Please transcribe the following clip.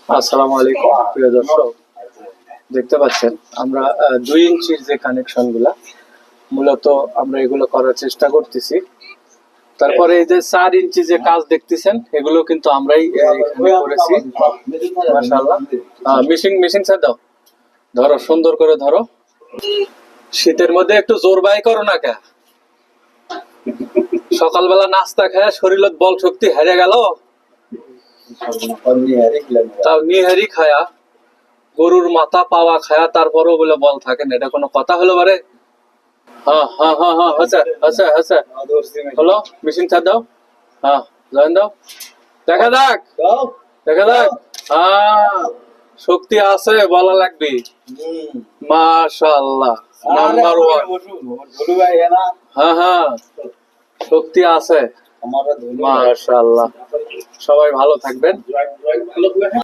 আসসালামু আলাইকুম প্রিয় দর্শক, দেখতে পাচ্ছেন আমরা 2 ইঞ্চির যে কানেকশন গুলা মূলত আমরা এগুলো করার চেষ্টা করতেছি। তারপরে এই যে 4 ইঞ্চি যে কাজ দেখতেছেন এগুলো কিন্তু আমরাই এখানে করেছি। মাশাআল্লাহ। মেশিন মেশিন ছেড়ে দাও, ধরো সুন্দর করে ধরো। শীতের মধ্যে একটু জোর বাই করো না কে? সকালবেলা নাস্তা খেয়ে শরীরত বল শক্তি হেরে গেল, তাও নিহারি খায়া গরুর মাথা পাওয়া খায়া তারপরও বলে বল থাকে না, এটা কোনো কথা হলো? বারে হ্যাঁ হ্যাঁ হ্যাঁ হ্যাঁ, আচ্ছা আচ্ছা আচ্ছা, হলো। মেশিন ছাড় দাও, হ্যাঁ জয়েন দাও, দেখা যাক দেখা যাক। হ্যাঁ, শক্তি আছে বলা লাগবে। মাশাআল্লাহ, নাম্বার 1। হ্যাঁ হ্যাঁ, শক্তি আছে। মাশাআল্লাহ, সবাই ভালো থাকবেন।